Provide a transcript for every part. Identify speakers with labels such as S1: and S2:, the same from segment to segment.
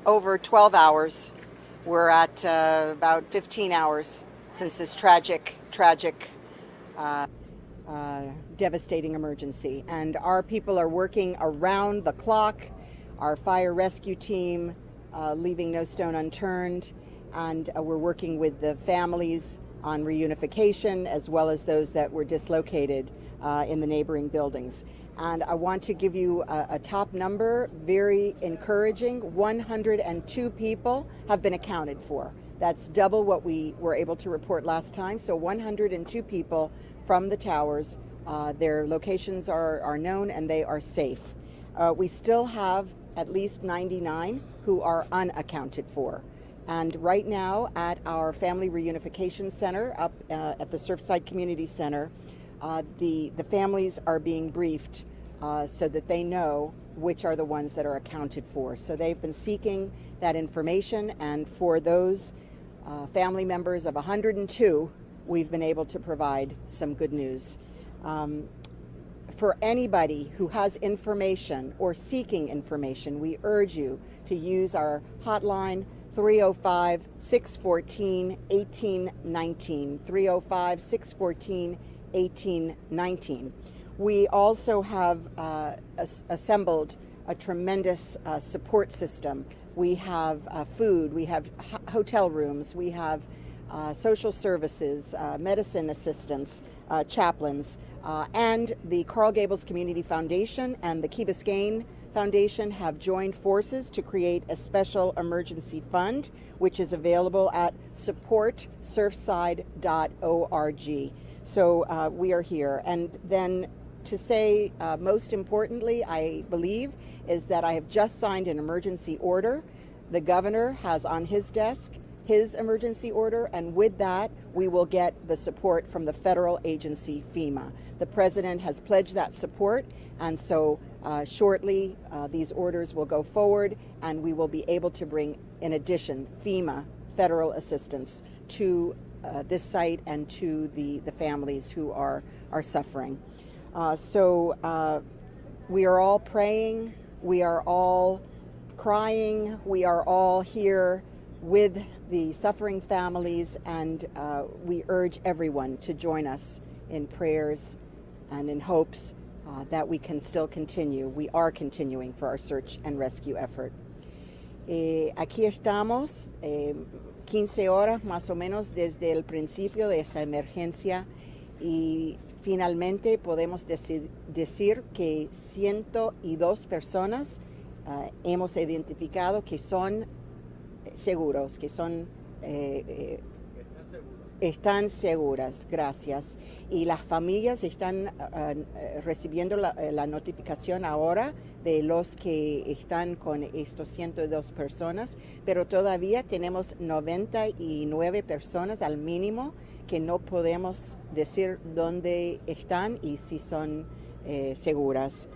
S1: over 12 hours. We're at about 15 hours since this tragic, devastating emergency. And our people are working around the clock, our fire rescue team leaving no stone unturned, and we're working with the families on reunification as well as those that were dislocated in the neighboring buildings. And I want to give you a top number, very encouraging. 102 people have been accounted for. That's double what we were able to report last time. So 102 people from the towers, their locations are known and they are safe. We still have at least 99 who are unaccounted for. And right now at our Family Reunification Center up at the Surfside Community Center, the families are being briefed so that they know which are the ones that are accounted for. So they've been seeking that information, and for those family members of 102, we've been able to provide some good news. For anybody who has information or seeking information, we urge you to use our hotline 305-614-1819, 305-614-1819. We also have assembled a tremendous support system. We have food, we have hotel rooms, we have social services, medicine assistants, chaplains, and the Coral Gables Community Foundation and the Key Biscayne Foundation have joined forces to create a special emergency fund, which is available at supportsurfside.org. So we are here. And then to say, most importantly, I believe, is that I have just signed an emergency order. The governor has on his desk his emergency order, and with that, we will get the support from the federal agency FEMA. The president has pledged that support, and so shortly these orders will go forward, and we will be able to bring, in addition, FEMA federal assistance to this site and to the families who are suffering. So we are all praying, we are all crying, we are all here with the suffering families, and we urge everyone to join us in prayers and in hopes that we can still continue. We are continuing for our search and rescue effort. Aquí estamos, 15 horas más o menos desde el principio de esta emergencia, y finalmente podemos decir que 102 personas hemos identificado que son seguros, que son están seguras, gracias. Y las familias están recibiendo la notificación ahora de los que están con estos 102 personas, pero todavía tenemos 99 personas al mínimo que no podemos decir dónde están y si son seguras.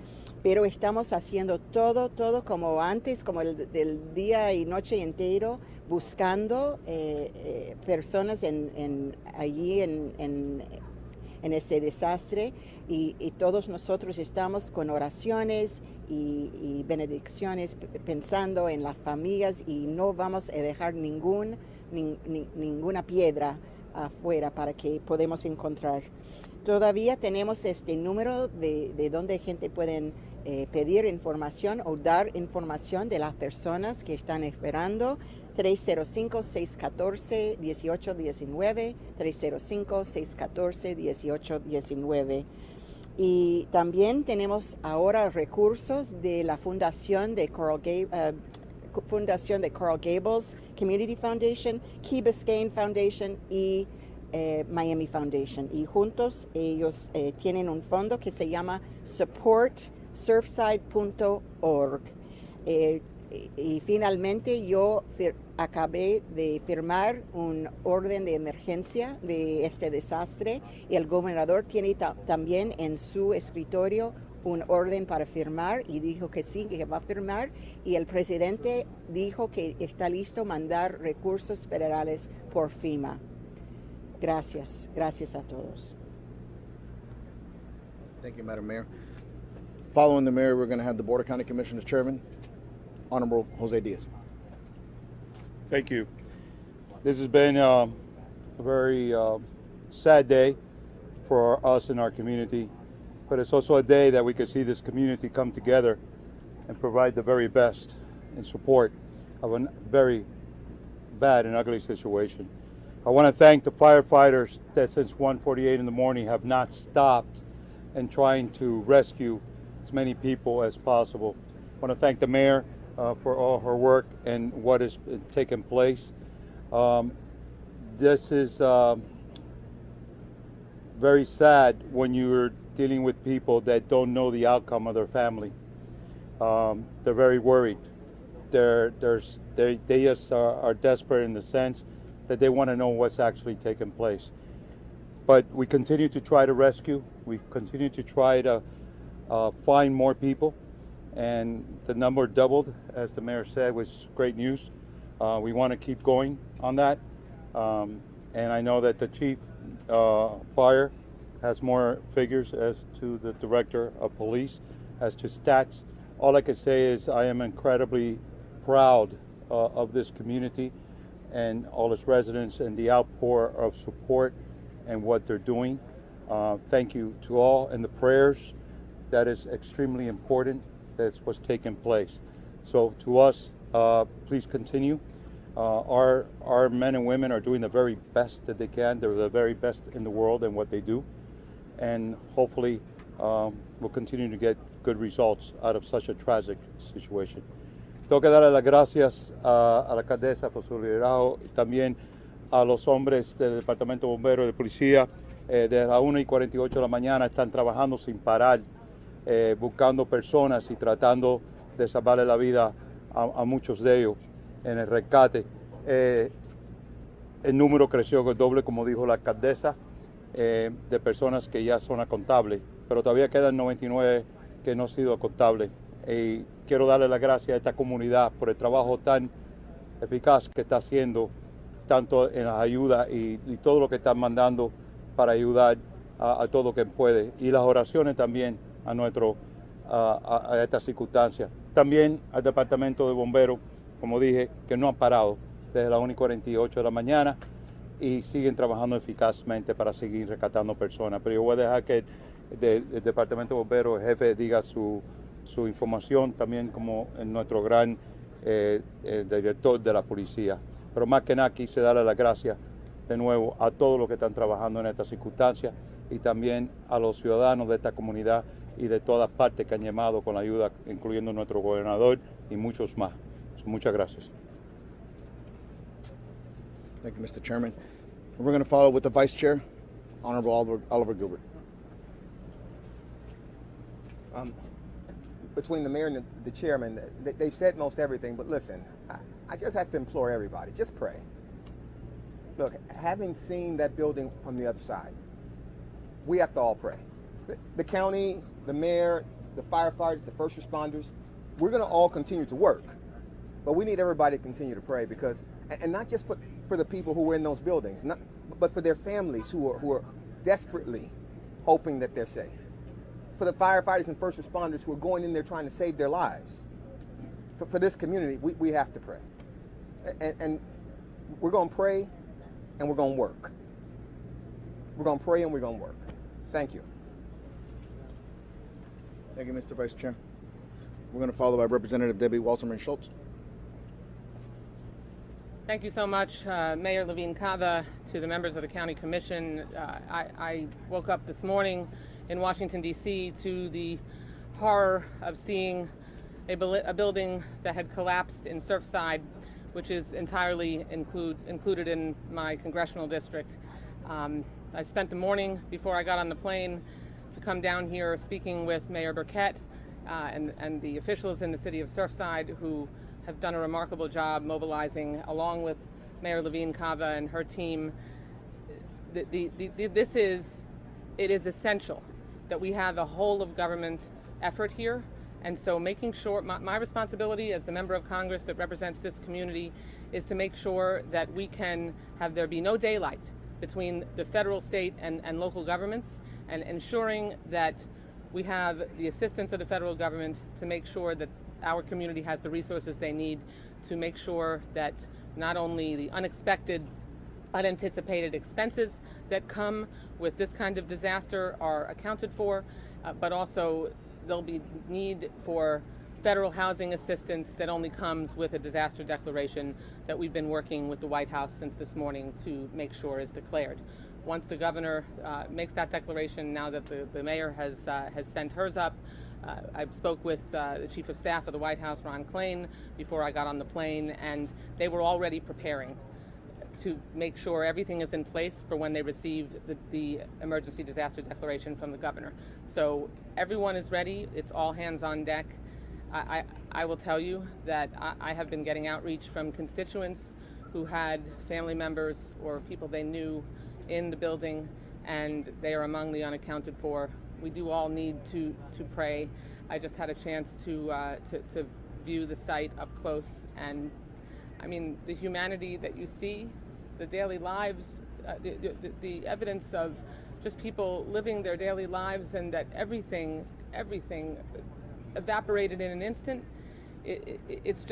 S1: Pero estamos haciendo todo como antes, como del día y noche entero, buscando personas allí en este desastre, y todos nosotros estamos con oraciones y benedicciones pensando en las familias, y no vamos a dejar ninguna piedra afuera para que podamos encontrar. Todavía tenemos este número de donde gente pueden pedir información o dar información de las personas que están esperando. 305-614-1819, 305-614-1819. Y también tenemos ahora recursos de la Fundación de Coral Gables Community Foundation, Key Biscayne Foundation y Miami Foundation. Y juntos ellos tienen un fondo que se llama supportsurfside.org. Y finalmente yo acabé de firmar un orden de emergencia de este desastre, y el gobernador tiene también en su escritorio un orden para firmar, y dijo que sí, que va a firmar, y el presidente dijo que está listo a mandar recursos federales por FEMA. Gracias a todos.
S2: Thank you, Madam Mayor. Following the mayor, we're going to have the Board of County Commissioners Chairman, Honorable Jose Diaz. Thank you. This has been a very sad day for us in our community, but it's also a day that we can see this community come together and provide the very best in support of a very bad and ugly situation. I want to thank the firefighters that since 1:48 in the morning have not stopped in trying to rescue as many people as possible. I want to thank the mayor for all her work and what has taken place. This is very sad when you're dealing with people that don't know the outcome of their family. They're very worried. They just are desperate in the sense that they want to know what's actually taking place. But we continue to try to rescue. We continue to try to find more people. And the number doubled, as the mayor said, was great news. We want to keep going on that. And I know that the chief fire has more figures as to the director of police, as to stats. All I can say is I am incredibly proud of this community and all its residents and the outpour of support and what they're doing. Thank you to all, and the prayers. That is extremely important. That's what's taking place. So to us, please continue. Our men and women are doing the very best that they can. They're the very best in the world in what they do. And hopefully we'll continue to get good results out of such a tragic situation. Tengo que darle las gracias a la alcaldesa por su liderazgo y también a los hombres del Departamento de Bomberos y de Policía. Desde las 1:48 de la mañana están trabajando sin parar, buscando personas y tratando de salvarle la vida a muchos de ellos en el rescate. El número creció el doble, como dijo la alcaldesa, de personas que ya son contables, pero todavía quedan 99 que no han sido contables. Y quiero darle las gracias a esta comunidad por el trabajo tan eficaz que está haciendo, tanto en las ayudas y todo lo que están mandando para ayudar a todo lo que puede. Y las oraciones también a estas circunstancias. También al Departamento de Bomberos, como dije, que no han parado desde las 1:48 de la mañana y siguen trabajando eficazmente para seguir rescatando personas. Pero yo voy a dejar que el Departamento de Bomberos, el jefe, diga su información, también como nuestro gran director de la policía. Pero más que nada quise darle las gracias de nuevo a todos los que están trabajando en estas circunstancias y también a los ciudadanos de esta comunidad y de todas partes que han llamado con la ayuda, incluyendo nuestro gobernador y muchos más. Muchas gracias.
S3: Thank you, Mr. Chairman. We're going to follow with the Vice Chair, Honorable Oliver Gilbert.
S4: Between the mayor and the chairman, they've said most everything, but listen, I just have to implore everybody, just pray. Look, having seen that building from the other side, we have to all pray. The county, the mayor, the firefighters, the first responders, we're going to all continue to work. But we need everybody to continue to pray because, and not just for the people who were in those buildings, but for their families who are desperately hoping that they're safe. For the firefighters and first responders who are going in there trying to save their lives. For this community, we have to pray. And we're going to pray and we're going to work. We're going to pray and we're going to work. Thank you.
S3: Thank you, Mr. Vice Chair. We're going to follow by Representative Debbie Wasserman Schultz.
S5: Thank you so much, Mayor Levine Cava, to the members of the County Commission. I woke up this morning in Washington, D.C. to the horror of seeing a building that had collapsed in Surfside, which is entirely included in my congressional district. I spent the morning before I got on the plane to come down here speaking with Mayor Burkett and the officials in the city of Surfside who have done a remarkable job mobilizing, along with Mayor Levine Cava and her team. It is essential that we have a whole of government effort here. And so making sure, my responsibility as the member of Congress that represents this community is to make sure that we can have there be no daylight between the federal, state, and local governments, and ensuring that we have the assistance of the federal government to make sure that our community has the resources they need to make sure that not only the unanticipated expenses that come with this kind of disaster are accounted for, but also there'll be need for federal housing assistance that only comes with a disaster declaration that we've been working with the White House since this morning to make sure is declared. Once the governor makes that declaration, now that the mayor has sent hers up, I spoke with the Chief of Staff of the White House, Ron Klain, before I got on the plane, and they were already preparing to make sure everything is in place for when they receive the emergency disaster declaration from the governor. So everyone is ready. It's all hands on deck. I will tell you that I have been getting outreach from constituents who had family members or people they knew in the building, and they are among the unaccounted for. We do all need to pray. I just had a chance to view the site up close, and I mean, the humanity that you see, the daily lives, the evidence of just people living their daily lives, and that everything evaporated in an instant. It's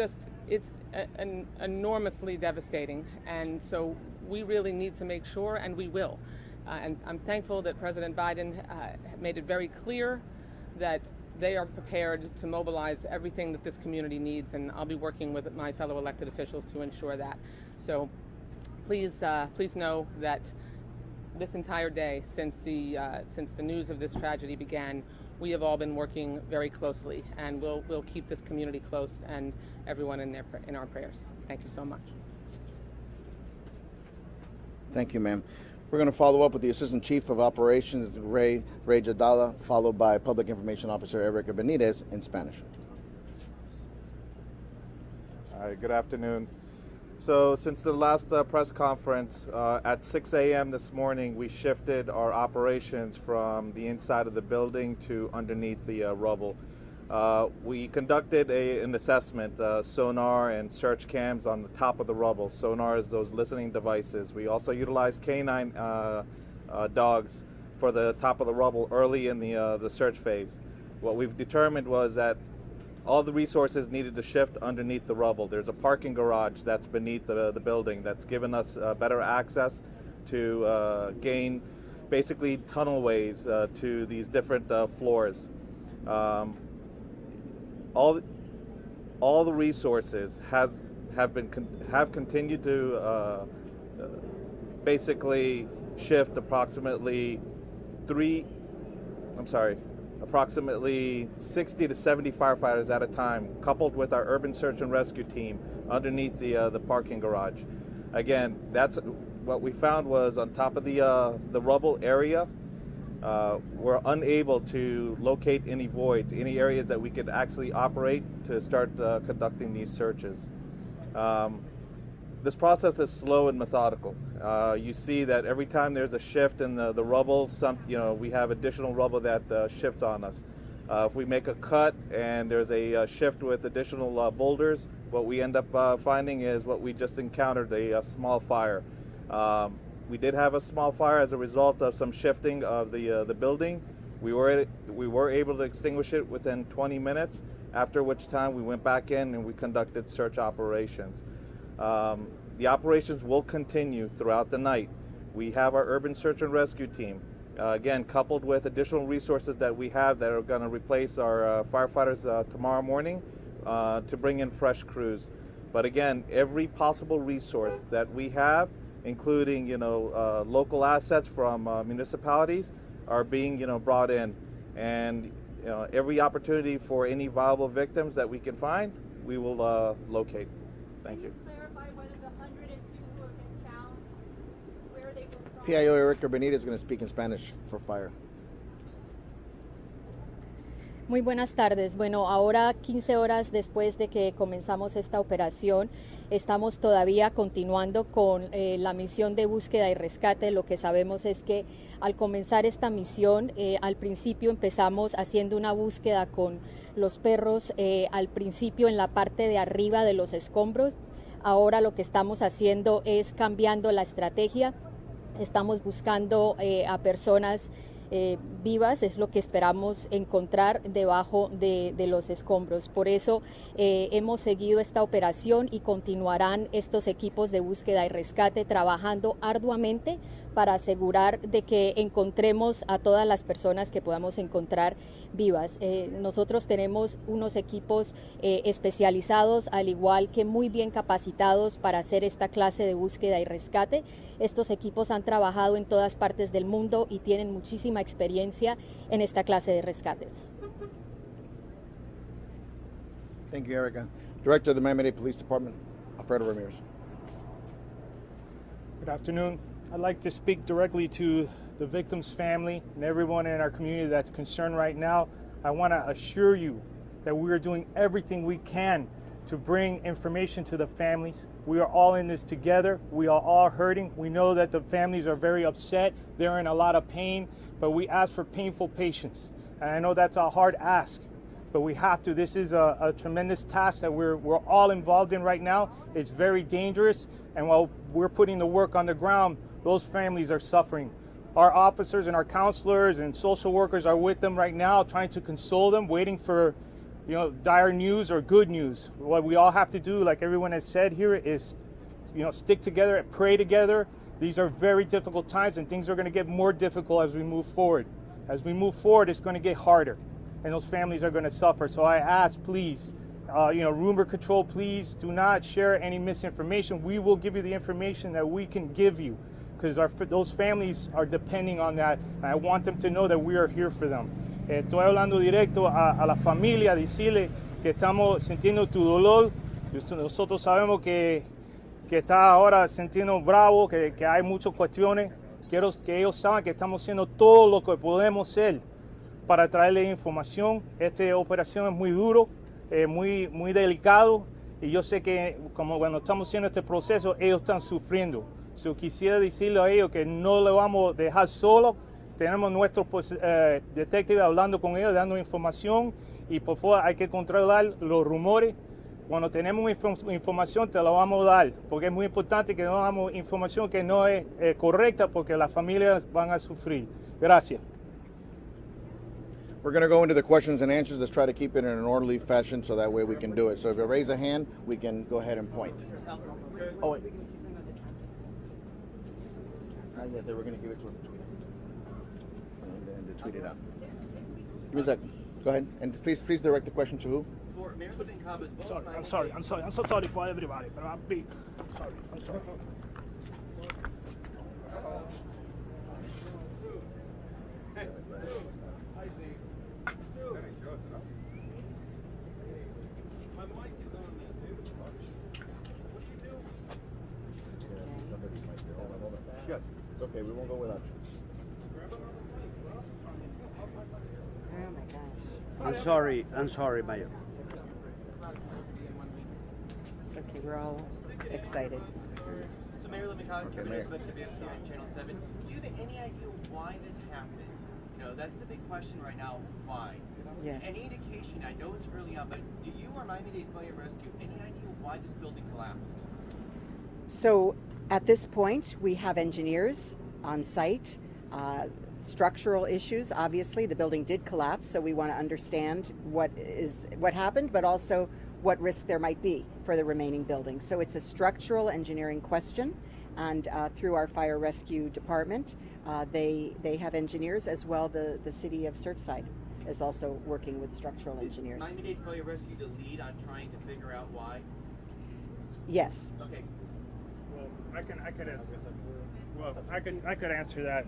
S5: enormously devastating, and so we really need to make sure, and we will. And I'm thankful that President Biden made it very clear that they are prepared to mobilize everything that this community needs, and I'll be working with my fellow elected officials to ensure that. So please know that this entire day, since the news of this tragedy began, we have all been working very closely, and we'll keep this community close and everyone in our prayers. Thank you so much.
S3: Thank you, ma'am. We're going to follow up with the Assistant Chief of Operations, Ray Jadala, followed by Public Information Officer Erica Benitez in Spanish.
S6: Hi, good afternoon. So since the last press conference at 6 a.m. this morning, we shifted our operations from the inside of the building to underneath the rubble. We conducted an assessment, sonar and search cams on the top of the rubble. Sonar is those listening devices. We also utilized canine dogs for the top of the rubble early in the search phase. What we've determined was that all the resources needed to shift underneath the rubble. There's a parking garage that's beneath the building that's given us better access to gain basically tunnelways to these different floors. All the resources have continued to basically shift approximately 60 to 70 firefighters at a time, coupled with our urban search and rescue team underneath the parking garage. Again, that's what we found was on top of the rubble area. We're unable to locate any voids, any areas that we could actually operate to start conducting these searches. This process is slow and methodical. You see that every time there's a shift in the rubble, we have additional rubble that shifts on us. If we make a cut and there's a shift with additional boulders, what we end up finding is what we just encountered, a small fire. We did have a small fire as a result of some shifting of the building. We were able to extinguish it within 20 minutes, after which time we went back in and we conducted search operations. The operations will continue throughout the night. We have our urban search and rescue team, again, coupled with additional resources that we have that are going to replace our firefighters tomorrow morning to bring in fresh crews. But again, every possible resource that we have, including local assets from municipalities, are being brought in, and every opportunity for any viable victims that we can find, we will locate. Thank you.
S3: PIO Erica Benitez is going to speak in Spanish for fire.
S7: Muy buenas tardes. Bueno, ahora 15 horas después de que comenzamos esta operación, estamos todavía continuando con la misión de búsqueda y rescate. Lo que sabemos es que al comenzar esta misión, al principio empezamos haciendo una búsqueda con los perros, al principio en la parte de arriba de los escombros. Ahora lo que estamos haciendo es cambiando la estrategia. Estamos buscando a personas vivas es lo que esperamos encontrar debajo de los escombros. Por eso hemos seguido esta operación y continuarán estos equipos de búsqueda y rescate trabajando arduamente para asegurar de que encontremos a todas las personas que podamos encontrar vivas. Nosotros tenemos unos equipos especializados, al igual que muy bien capacitados para hacer esta clase de búsqueda y rescate. Estos equipos han trabajado en todas partes del mundo y tienen muchísima experiencia en esta clase de rescates.
S3: Thank you, Erica. Director of the Miami-Dade Police Department, Alfredo Ramirez.
S8: Good afternoon. I'd like to speak directly to the victim's family and everyone in our community that's concerned right now. I want to assure you that we are doing everything we can to bring information to the families. We are all in this together. We are all hurting. We know that the families are very upset. They're in a lot of pain, but we ask for painful patience. And I know that's a hard ask, but we have to. This is a tremendous task that we're all involved in right now. It's very dangerous, and while we're putting the work on the ground, those families are suffering. Our officers and our counselors and social workers are with them right now, trying to console them, waiting for, dire news or good news. What we all have to do, like everyone has said here, is, stick together and pray together. These are very difficult times, and things are going to get more difficult as we move forward. As we move forward, it's going to get harder, and those families are going to suffer. So I ask, please, rumor control, please do not share any misinformation. We will give you the information that we can give you, because those families are depending on that, and I want them to know that we are here for them. Estoy hablando directo a la familia, decirle que estamos sintiendo tu dolor. Nosotros sabemos que está ahora sintiendo bravo, que hay muchas cuestiones. Quiero que ellos saben que estamos haciendo todo lo que podemos hacer para traerles información. Esta operación es muy duro, muy delicado, y yo sé que como cuando estamos haciendo este proceso, ellos están sufriendo. So, quisiera decirle a ellos que no le vamos a dejar solo. Tenemos nuestros detectives hablando con ellos, dando información, y por favor hay que controlar los rumores. Cuando tenemos información te la vamos a dar, porque es muy importante que no damos información que no es correcta, porque las familias van a sufrir. Gracias.
S3: We're going to go into the questions and answers. Let's try to keep it in an orderly fashion so that way we can do it. So if you raise a hand, we can go ahead and point. Oh, wait. Yeah, they were going to give it to him to tweet it. And to tweet it out. Give me a second. Go ahead. And please direct the question to who?
S8: I'm sorry. I'm so sorry for everybody, but I'm sorry.
S3: It's okay, we won't go without you.
S1: Oh my gosh.
S9: I'm sorry, Mayor.
S1: It's okay, we're all excited.
S10: So Mayor Levin-Cobb, Channel 7, do you have any idea why this happened? That's the big question right now, why?
S1: Yes.
S10: Any indication, I know it's early on, but do you or Miami-Dade Fire Rescue any idea why this building collapsed?
S1: So at this point, we have engineers on site, structural issues. Obviously, the building did collapse, so we want to understand what happened, but also what risk there might be for the remaining buildings. So it's a structural engineering question, and through our fire rescue department, they have engineers as well. The city of Surfside is also working with structural engineers.
S10: Is Miami-Dade Fire Rescue the lead on trying to figure out why?
S1: Yes.
S10: Okay.
S8: I could answer that.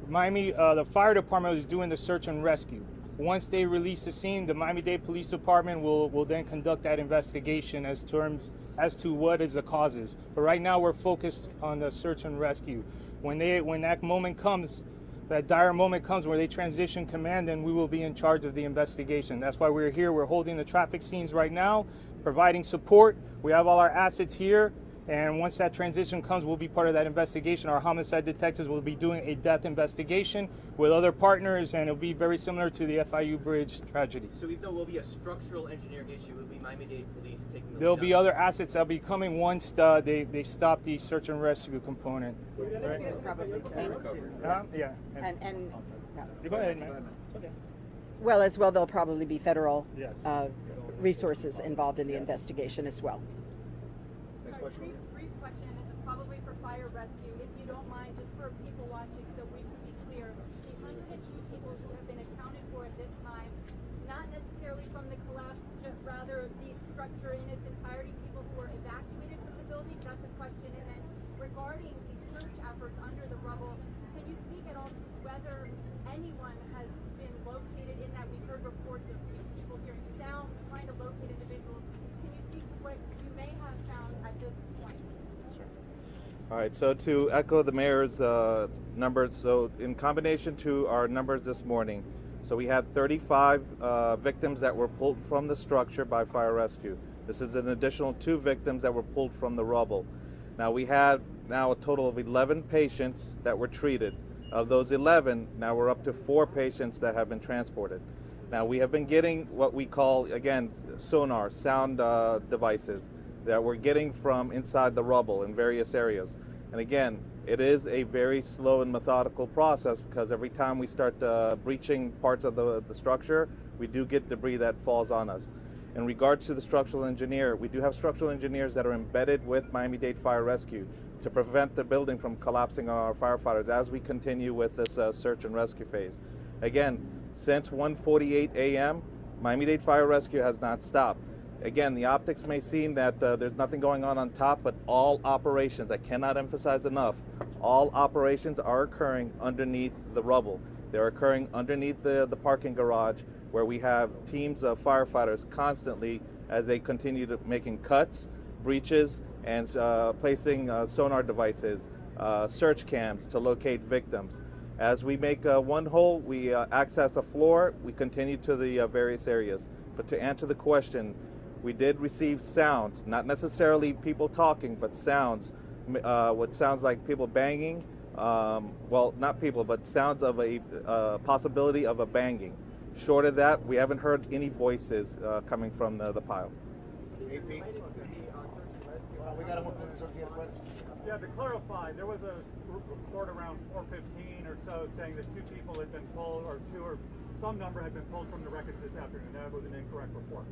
S8: Miami, the fire department is doing the search and rescue. Once they release the scene, the Miami-Dade Police Department will then conduct that investigation as to what is the causes. But right now we're focused on the search and rescue. When that moment comes, that dire moment comes where they transition command, then we will be in charge of the investigation. That's why we're here. We're holding the traffic scenes right now, providing support. We have all our assets here. And once that transition comes, we'll be part of that investigation. Our homicide detectives will be doing a death investigation with other partners, and it'll be very similar to the FIU Bridge tragedy.
S10: So even though it will be a structural engineering issue, it will be Miami-Dade Police taking those
S8: There'll be
S10: down.
S8: other assets that'll be coming once they stop the search and rescue component. Right?
S1: Probably.
S8: Yeah.
S1: And
S8: You go ahead, man. It's okay.
S1: Well, as well, there'll probably be federal
S8: Yes.
S1: resources involved in the investigation as well.
S3: Next question.
S9: Brief question, and this is probably for fire rescue. If you don't mind, just for people watching, so we can be clear, the 102 people who have been accounted for at this time, not necessarily from the collapse, rather the structure in its entirety, people who were evacuated from the building, that's a question. And then regarding the search efforts under the rubble, can you speak at all to whether anyone has been located in that? We've heard reports of people hearing sounds, trying to locate individuals. Can you speak to what you may have found at this point?
S6: All right, so to echo the mayor's numbers, so in combination to our numbers this morning, so we had 35 victims that were pulled from the structure by fire rescue. This is an additional 2 victims that were pulled from the rubble. Now we had now a total of 11 patients that were treated. Of those 11, now we're up to 4 patients that have been transported. Now we have been getting what we call, again, sonar, sound devices that we're getting from inside the rubble in various areas. And again, it is a very slow and methodical process because every time we start breaching parts of the structure, we do get debris that falls on us. In regards to the structural engineer, we do have structural engineers that are embedded with Miami-Dade Fire Rescue to prevent the building from collapsing on our firefighters as we continue with this search and rescue phase. Again, since 1:48 a.m., Miami-Dade Fire Rescue has not stopped. Again, the optics may seem that there's nothing going on top, but all operations, I cannot emphasize enough, all operations are occurring underneath the rubble. They're occurring underneath the parking garage where we have teams of firefighters constantly as they continue to making cuts, breaches, and placing sonar devices, search cams to locate victims. As we make one hole, we access a floor, we continue to the various areas. But to answer the question, we did receive sounds, not necessarily people talking, but sounds, what sounds like people banging, well, not people, but sounds of a possibility of a banging. Short of that, we haven't heard any voices coming from the pile.
S11: Yeah, to clarify, there was a report around 4:15 or so saying that 2 people had been pulled, or 2 or some number had been pulled from the wreckage this afternoon. That was an incorrect report.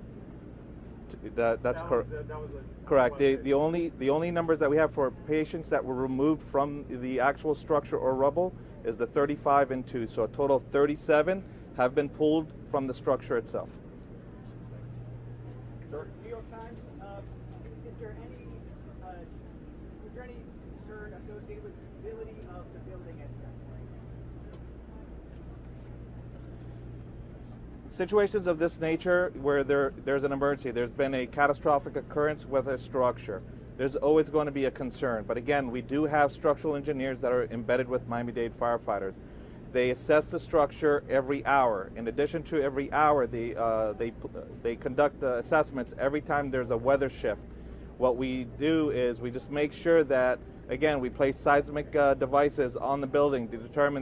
S6: That's correct. Correct. The only numbers that we have for patients that were removed from the actual structure or rubble is the 35 and 2. So a total of 37 have been pulled from the structure itself.
S10: New York Times, is there any concern associated with the stability of the building at this point?
S6: Situations of this nature where there's an emergency, there's been a catastrophic occurrence with a structure, there's always going to be a concern. But again, we do have structural engineers that are embedded with Miami-Dade firefighters. They assess the structure every hour. In addition to every hour, they conduct the assessments every time there's a weather shift. What we do is we just make sure that, again, we place seismic devices on the building to determine that